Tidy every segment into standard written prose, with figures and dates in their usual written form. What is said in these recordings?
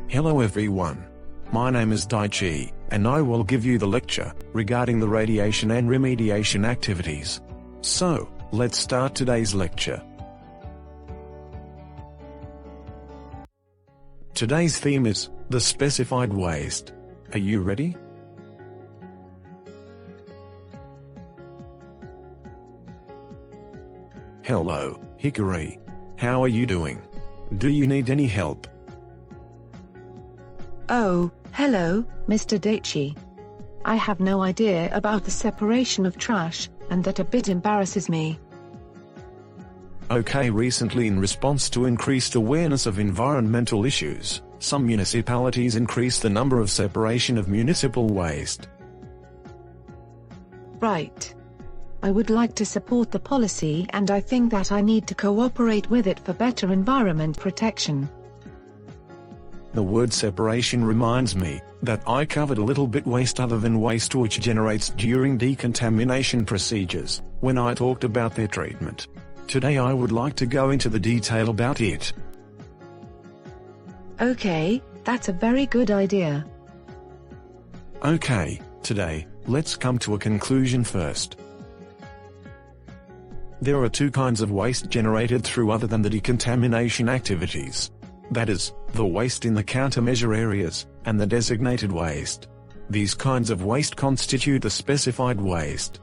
Hello everyone. My name is Daiichi, and I will give you the lecture regarding the radiation and remediation activities. So, let's start today's lecture. Today's theme is the specified waste. Are you ready? Hello, Hikari. How are you doing? Do you need any help? Oh, hello, Mr. Daiichi. I have no idea about the separation of trash, and that a bit embarrasses me. Okay, recently in response to increased awareness of environmental issues, some municipalities increased the number of separation of municipal waste. Right. I would like to support the policy, and I think that I need to cooperate with it for better environment protection. The word separation reminds me that I covered a little bit waste other than waste which generates during decontamination procedures, when I talked about their treatment. Today I would like to go into the detail about it. Okay, that's a very good idea. Okay, today, let's come to a conclusion first. There are two kinds of waste generated through other than the decontamination activities. That is, the waste in the countermeasure areas, and the designated waste. These kinds of waste constitute the specified waste.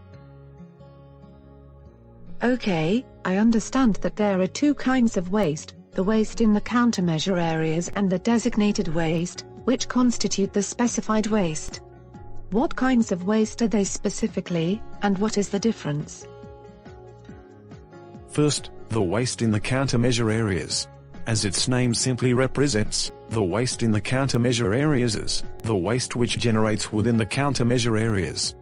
Okay, I understand that there are two kinds of waste, the waste in the countermeasure areas and the designated waste, which constitute the specified waste. What kinds of waste are they specifically, and what is the difference? First, the waste in the countermeasure areas. As its name simply represents, the waste in the countermeasure areas is the waste which generates within the countermeasure areas.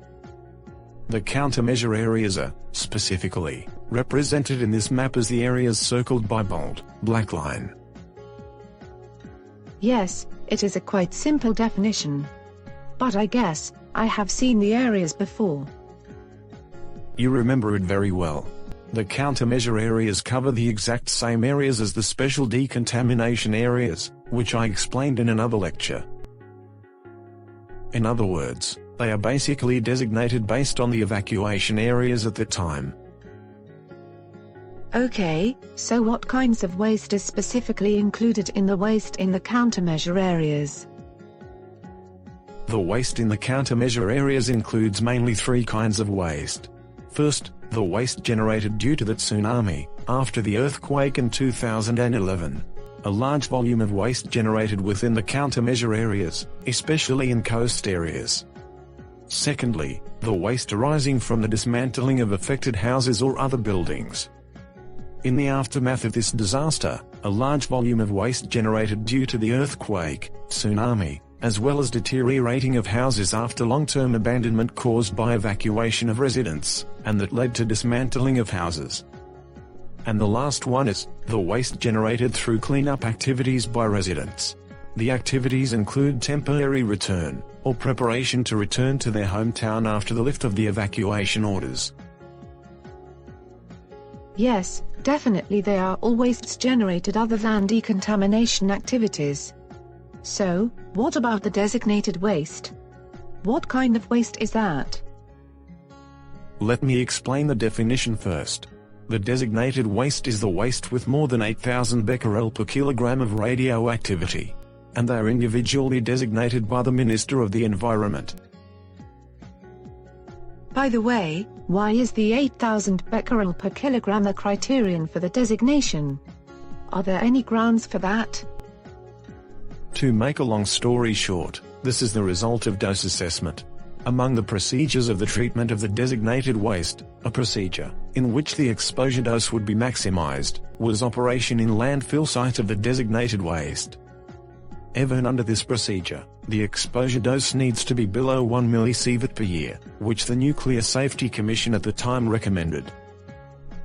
The countermeasure areas are, specifically, represented in this map as the areas circled by bold, black line. Yes, it is a quite simple definition. But I guess, I have seen the areas before. You remember it very well. The countermeasure areas cover the exact same areas as the special decontamination areas, which I explained in another lecture. In other words, they are basically designated based on the evacuation areas at the time. Okay, so what kinds of waste is specifically included in the waste in the countermeasure areas? The waste in the countermeasure areas includes mainly three kinds of waste. First, the waste generated due to the tsunami, after the earthquake in 2011. A large volume of waste generated within the countermeasure areas, especially in coast areas. Secondly, the waste arising from the dismantling of affected houses or other buildings. In the aftermath of this disaster, a large volume of waste generated due to the earthquake, tsunami, as well as deteriorating of houses after long-term abandonment caused by evacuation of residents, and that led to dismantling of houses. And the last one is the waste generated through cleanup activities by residents. The activities include temporary return, or preparation to return to their hometown after the lift of the evacuation orders. Yes, definitely there are all wastes generated other than decontamination activities. So, what about the designated waste? What kind of waste is that? Let me explain the definition first. The designated waste is the waste with more than 8,000 becquerel per kilogram of radioactivity. And they are individually designated by the Minister of the Environment. By the way, why is the 8,000 becquerel per kilogram the criterion for the designation? Are there any grounds for that? To make a long story short, this is the result of dose assessment. Among the procedures of the treatment of the designated waste, a procedure, in which the exposure dose would be maximized, was operation in landfill site of the designated waste. Even under this procedure, the exposure dose needs to be below 1 millisievert per year, which the Nuclear Safety Commission at the time recommended.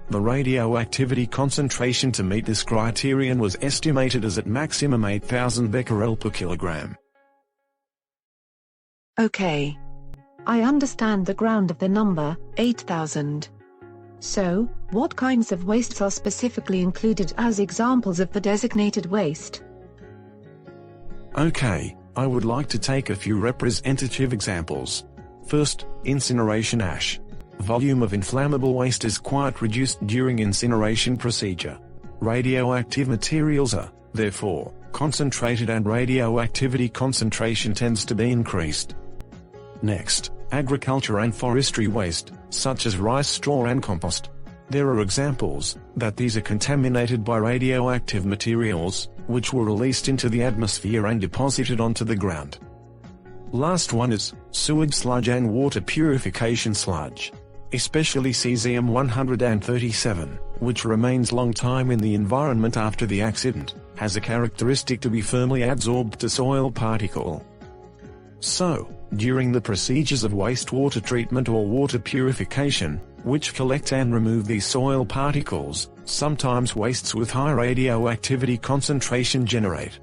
The radioactivity concentration to meet this criterion was estimated as at maximum 8,000 becquerel per kilogram. Okay. I understand the ground of the number, 8,000. So, what kinds of wastes are specifically included as examples of the designated waste? Okay, I would like to take a few representative examples. First, incineration ash. Volume of inflammable waste is quite reduced during incineration procedure. Radioactive materials are, therefore, concentrated and radioactivity concentration tends to be increased. Next, agriculture and forestry waste, such as rice straw and compost. There are examples that these are contaminated by radioactive materials, which were released into the atmosphere and deposited onto the ground. Last one is sewage sludge and water purification sludge, especially cesium-137, which remains long time in the environment after the accident, has a characteristic to be firmly adsorbed to soil particle. So, during the procedures of wastewater treatment or water purification, which collect and remove these soil particles, sometimes wastes with high radioactivity concentration generate.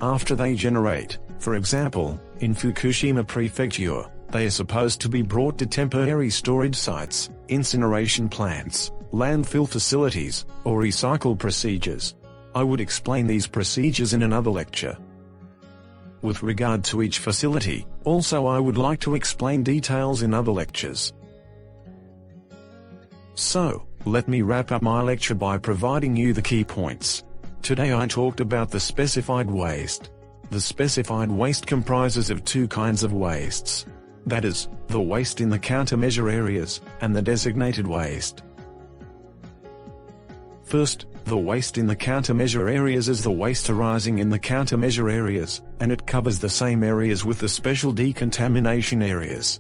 After they generate, for example, in Fukushima Prefecture, they are supposed to be brought to temporary storage sites, incineration plants, landfill facilities, or recycle procedures. I would explain these procedures in another lecture. With regard to each facility, also I would like to explain details in other lectures. So, let me wrap up my lecture by providing you the key points. Today I talked about the specified waste. The specified waste comprises of two kinds of wastes. That is, the waste in the countermeasure areas, and the designated waste. First, the waste in the countermeasure areas is the waste arising in the countermeasure areas, and it covers the same areas with the special decontamination areas.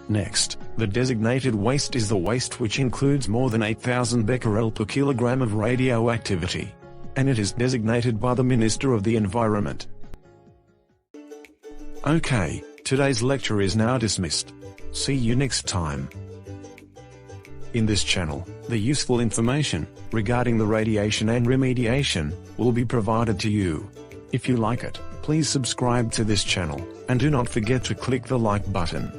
Next, the designated waste is the waste which includes more than 8,000 becquerel per kilogram of radioactivity. And it is designated by the Minister of the Environment. Okay, today's lecture is now dismissed. See you next time. In this channel, the useful information regarding the radiation and remediation will be provided to you. If you like it, please subscribe to this channel, and do not forget to click the like button.